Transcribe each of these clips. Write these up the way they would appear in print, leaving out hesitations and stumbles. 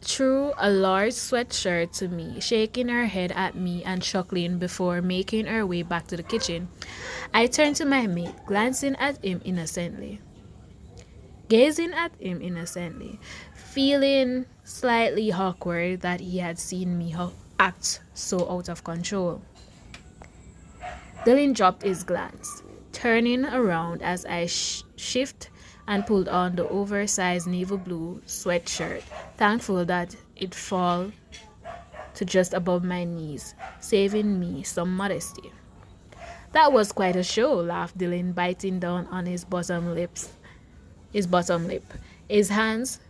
threw a large sweatshirt to me, shaking her head at me and chuckling before making her way back to the kitchen. I turned to my mate, gazing at him innocently, feeling slightly awkward that he had seen me act so out of control. Dylan dropped his glance, turning around as I shifted and pulled on the oversized navy blue sweatshirt, thankful that it fell to just above my knees, saving me some modesty. That was quite a show, laughed Dylan, biting down on his bottom lip, his hands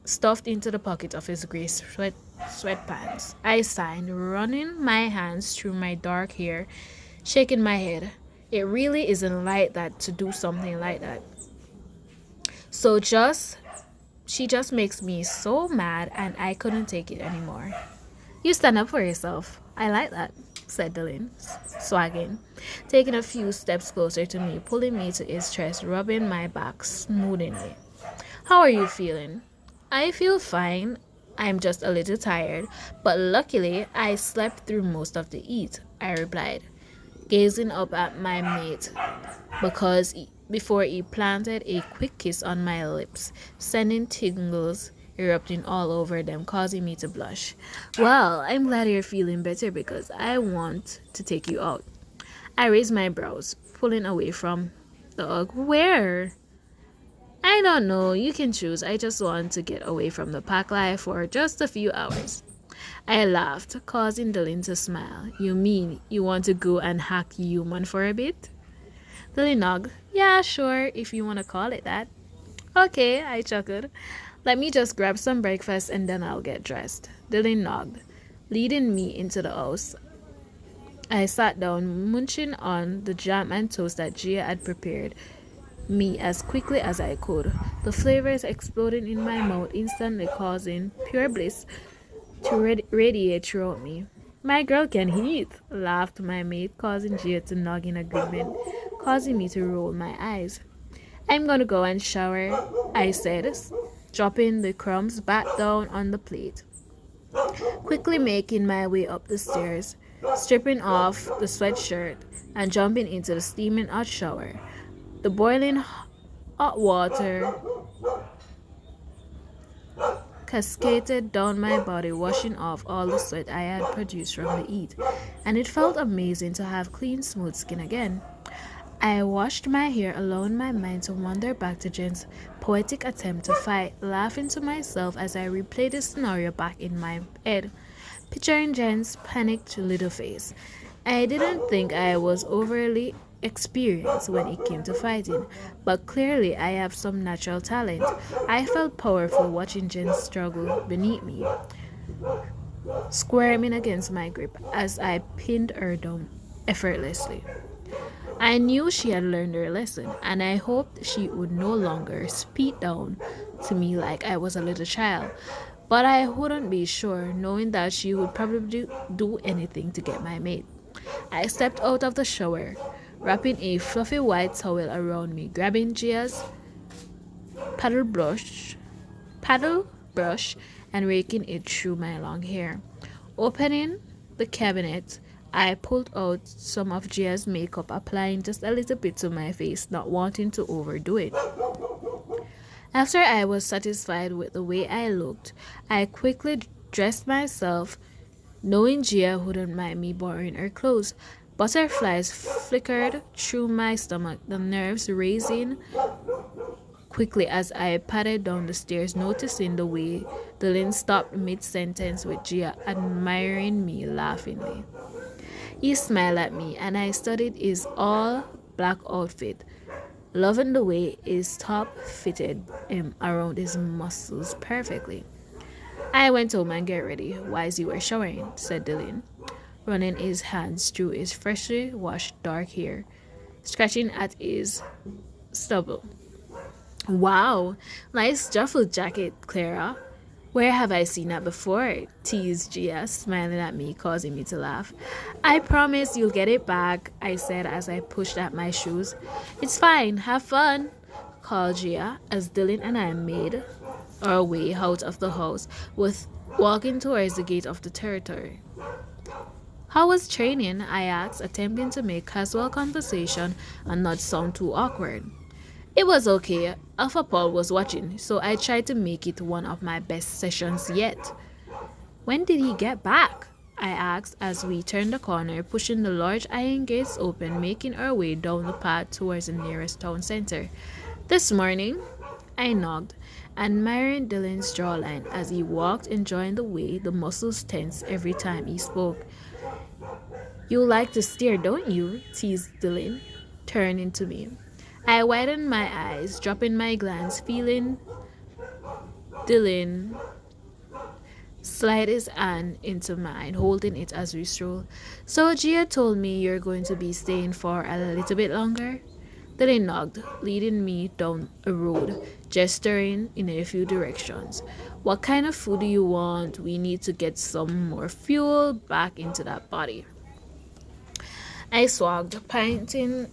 stuffed into the pocket of his gray sweatpants. I sighed, running my hands through my dark hair, shaking my head. It really isn't like that to do something like that. So just she just makes me so mad and I couldn't take it anymore. You stand up for yourself. I like that, said Dylan, swagging, taking a few steps closer to me, pulling me to his chest, rubbing my back smoothly. How are you feeling? I feel fine. I'm just a little tired, but luckily I slept through most of the eat, I replied, gazing up at my mate before he planted a quick kiss on my lips, sending tingles erupting all over them, causing me to blush. Well, I'm glad you're feeling better because I want to take you out. I raised my brows, pulling away from the hug. Where? I don't know. You can choose. I just want to get away from the pack life for just a few hours. I laughed, causing Dylan to smile. You mean you want to go and hack human for a bit? Dylan nodded. Yeah, sure, if you want to call it that. Okay, I chuckled. Let me just grab some breakfast and then I'll get dressed. Dylan nodded, leading me into the house. I sat down, munching on the jam and toast that Gia had prepared me as quickly as I could, the flavors exploding in my mouth, instantly causing pure bliss to radiate throughout me. My girl can eat, laughed my mate, causing Gia to nod in agreement, causing me to roll my eyes. I'm gonna go and shower, I said, dropping the crumbs back down on the plate. Quickly making my way up the stairs, stripping off the sweatshirt, and jumping into the steaming hot shower. The boiling hot water cascaded down my body, washing off all the sweat I had produced from the heat, and it felt amazing to have clean, smooth skin again. I washed my hair, allowing my mind to wander back to Jen's poetic attempt to fight, laughing to myself as I replayed the scenario back in my head, picturing Jen's panicked little face. I didn't think I was overly experienced when it came to fighting, but clearly I have some natural talent. I felt powerful watching Jen struggle beneath me, squirming against my grip as I pinned her down effortlessly. I knew she had learned her lesson, and I hoped she would no longer speak down to me like I was a little child. But I wouldn't be sure, knowing that she would probably do anything to get my mate. I stepped out of the shower, wrapping a fluffy white towel around me, grabbing Gia's paddle brush, paddle brush, and raking it through my long hair. Opening the cabinet, I pulled out some of Gia's makeup, applying just a little bit to my face, not wanting to overdo it. After I was satisfied with the way I looked, I quickly dressed myself, knowing Gia wouldn't mind me borrowing her clothes. Butterflies flickered through my stomach, the nerves raising quickly as I padded down the stairs, noticing the way Dylan stopped mid-sentence with Gia admiring me laughingly. He smiled at me, and I studied his all-black outfit, loving the way his top fitted him around his muscles perfectly. I went home and get ready, while you were showering, said Dylan, running his hands through his freshly washed dark hair, scratching at his stubble. Wow, nice duffel jacket, Clara. Where have I seen that before? Teased Gia, smiling at me, causing me to laugh. I promise you'll get it back, I said as I pushed at my shoes. It's fine, have fun, called Gia as Dylan and I made our way out of the house, with walking towards the gate of the territory. How was training? I asked, attempting to make casual conversation and not sound too awkward. It was okay. Alpha Paul was watching, so I tried to make it one of my best sessions yet. When did he get back? I asked as we turned the corner, pushing the large iron gates open, making our way down the path towards the nearest town center. This morning, I nodded, admiring Dylan's jawline as he walked, enjoying the way the muscles tense every time he spoke. You like to steer, don't you? Teased Dylan, turning to me. I widened my eyes, dropping my glance, feeling Dylan slide his hand into mine, holding it as we strolled. So Gia told me you're going to be staying for a little bit longer? Dylan nodded, leading me down a road, gesturing in a few directions. What kind of food do you want? We need to get some more fuel back into that body. I swagged, pointing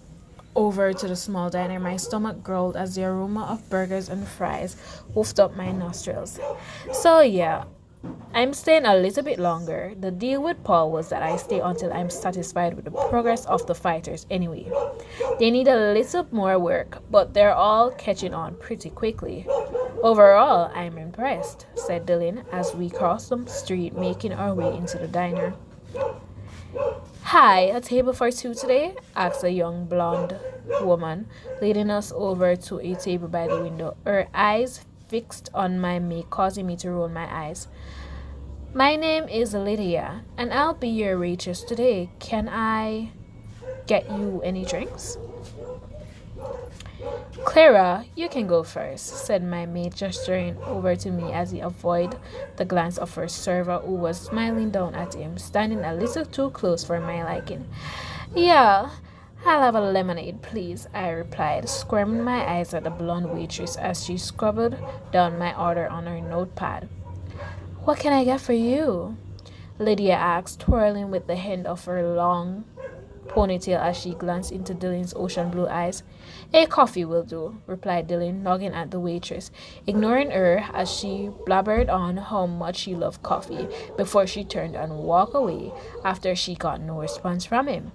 over to the small diner. My stomach growled as the aroma of burgers and fries wafted up my nostrils. So, yeah, I'm staying a little bit longer. The deal with Paul was that I stay until I'm satisfied with the progress of the fighters anyway. They need a little more work, but they're all catching on pretty quickly. Overall, I'm impressed, said Dylan as we crossed the street, making our way into the diner. Hi, a table for two today? Asked a young blonde woman, leading us over to a table by the window, her eyes fixed on my make, causing me to roll my eyes. My name is Lydia, and I'll be your waitress today. Can I get you any drinks? Clara, you can go first, said my maid, gesturing over to me as he avoided the glance of her server, who was smiling down at him, standing a little too close for my liking. Yeah, I'll have a lemonade, please, I replied, squirming my eyes at the blonde waitress as she scribbled down my order on her notepad. What can I get for you? Lydia asked, twirling with the end of her long ponytail as she glanced into Dylan's ocean blue eyes. A coffee will do, replied Dylan, nodding at the waitress, ignoring her as she blabbered on how much she loved coffee before she turned and walked away after she got no response from him.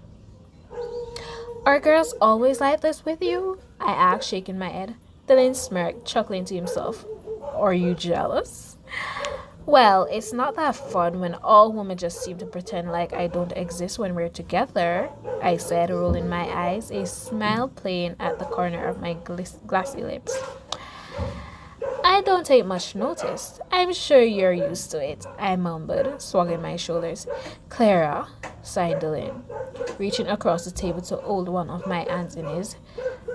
Are girls always like this with you? I asked, shaking my head. Dylan smirked, chuckling to himself. Are you jealous? Well, it's not that fun when all women just seem to pretend like I don't exist when we're together, I said, rolling my eyes, a smile playing at the corner of my glassy lips. I don't take much notice. I'm sure you're used to it, I mumbled, shrugging my shoulders. Clara, sighed Dylan, reaching across the table to hold one of my hands in his.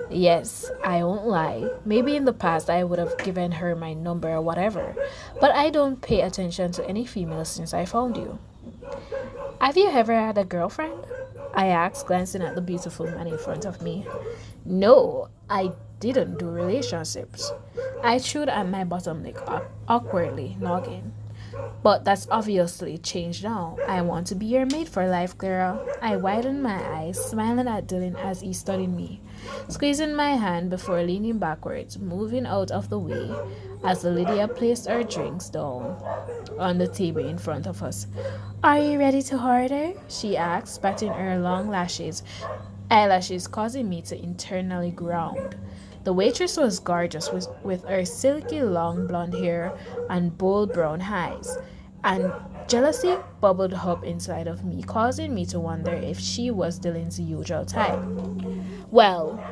Yes, I won't lie. Maybe in the past I would have given her my number or whatever, but I don't pay attention to any female since I found you. Have you ever had a girlfriend? I asked, glancing at the beautiful man in front of me. No, I didn't do relationships. I chewed at my bottom lip awkwardly, nodding. But that's obviously changed now. I want to be your mate for life, Clara. I widened my eyes, smiling at Dylan as he studied me, squeezing my hand before leaning backwards, moving out of the way as Lydia placed our drinks down on the table in front of us. Are you ready to order? She asked, patting her long eyelashes causing me to internally ground. The waitress was gorgeous with her silky long blonde hair and bold brown eyes, and jealousy bubbled up inside of me, causing me to wonder if she was Dylan's usual type. Well,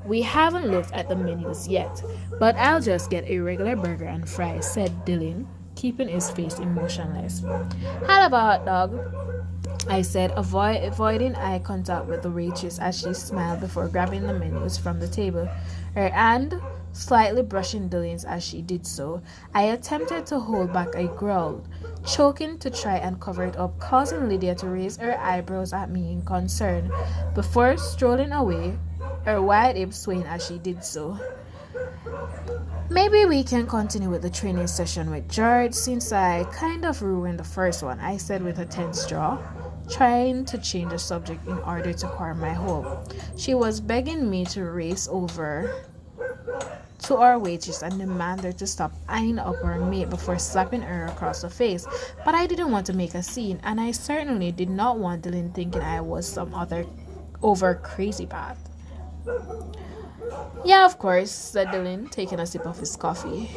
we haven't looked at the menus yet, but I'll just get a regular burger and fries, said Dylan, keeping his face emotionless. How about a hot dog? I said, avoiding eye contact with the waitress as she smiled before grabbing the menus from the table, her hand slightly brushing Dylan's as she did so. I attempted to hold back a growl, choking to try and cover it up, causing Lydia to raise her eyebrows at me in concern, before strolling away, her wide hips swaying as she did so. Maybe we can continue with the training session with George since I kind of ruined the first one, I said with a tense jaw, trying to change the subject in order to calm my hope. She was begging me to race over to our waitress and demand her to stop eyeing up our mate before slapping her across the face. But I didn't want to make a scene, and I certainly did not want Dylan thinking I was some other over crazy path. Yeah, of course, said Dylan, taking a sip of his coffee.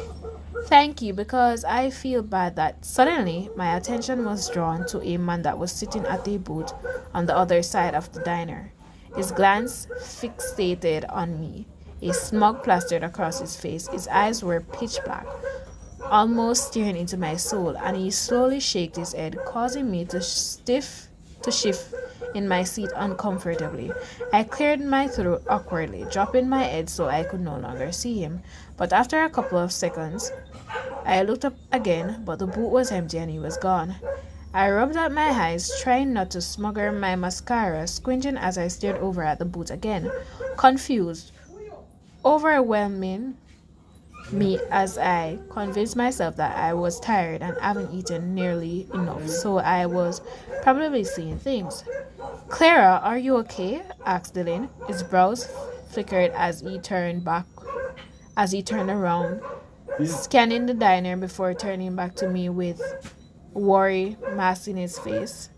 Thank you, because I feel bad that suddenly my attention was drawn to a man that was sitting at a booth on the other side of the diner. His glance fixated on me, a smug plastered across his face. His eyes were pitch black, almost staring into my soul, and he slowly shook his head, causing me to shift in my seat uncomfortably. I cleared my throat awkwardly, dropping my head so I could no longer see him. But after a couple of seconds, I looked up again, but the boot was empty and he was gone. I rubbed at my eyes, trying not to smother my mascara, squinting as I stared over at the boot again, confused, overwhelming me as I convinced myself that I was tired and haven't eaten nearly enough, so I was probably seeing things. Clara, are you okay? Asked Dylan. His brows flickered as he turned around, scanning the diner before turning back to me with worry masking his face.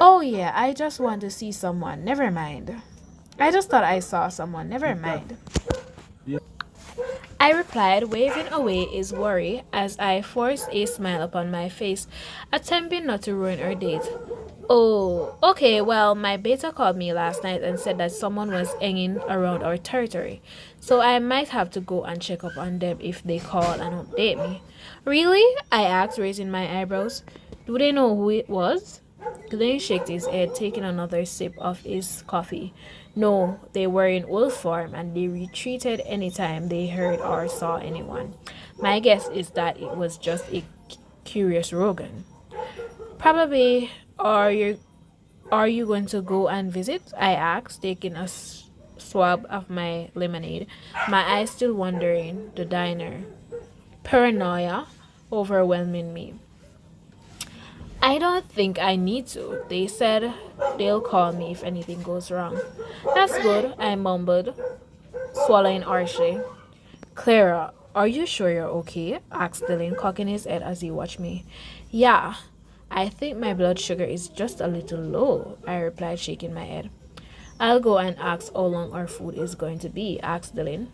Oh yeah, I just want to see someone. Never mind. I just thought I saw someone. Never mind. I replied, waving away his worry as I forced a smile upon my face, attempting not to ruin our date. Oh, okay, well, my beta called me last night and said that someone was hanging around our territory, so I might have to go and check up on them if they call and update me. Really? I asked, raising my eyebrows. Do they know who it was? Glenn shook his head, taking another sip of his coffee. No, they were in wolf form and they retreated anytime they heard or saw anyone. My guess is that it was just a curious Rogan. Probably. Are you going to go and visit? I asked, taking a swab of my lemonade, my eyes still wandering the diner. Paranoia overwhelming me. I don't think I need to. They said they'll call me if anything goes wrong. That's good, I mumbled, swallowing harshly. Clara, are you sure you're okay? Asked Dylan, cocking his head as he watched me. Yeah, I think my blood sugar is just a little low, I replied, shaking my head. I'll go and ask how long our food is going to be, asked Dylan,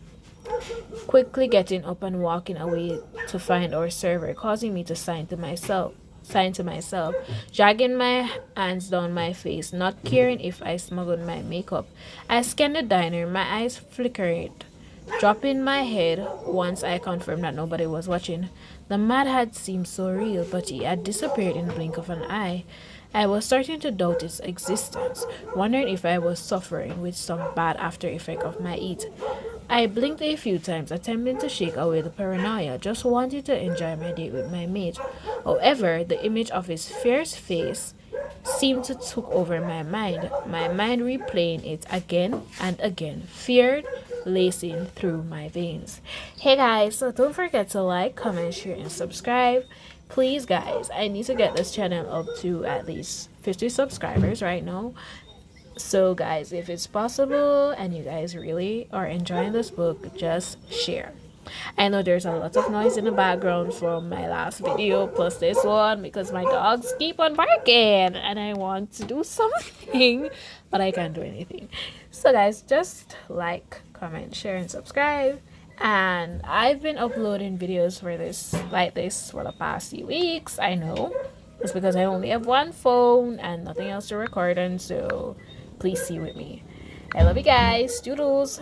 quickly getting up and walking away to find our server, causing me to sign to myself, dragging my hands down my face, not caring if I smuggled my makeup. I scanned the diner, my eyes flickered, dropping my head once I confirmed that nobody was watching. The mad had seemed so real, but he had disappeared in the blink of an eye. I was starting to doubt its existence, wondering if I was suffering with some bad after effect of my eat. I blinked a few times, attempting to shake away the paranoia, just wanting to enjoy my date with my mate. However, the image of his fierce face seemed to took over my mind replaying it again and again, fear lacing through my veins. Hey guys, so don't forget to like, comment, share, and subscribe. Please guys, I need to get this channel up to at least 50 subscribers right now. So guys, if it's possible and you guys really are enjoying this book, just share. I know there's a lot of noise in the background from my last video plus this one because my dogs keep on barking and I want to do something but I can't do anything. So guys, just like, comment, share, and subscribe. And I've been uploading videos for this for the past few weeks. I know it's because I only have one phone and nothing else to record on, so please see with me. I love you guys. Doodles.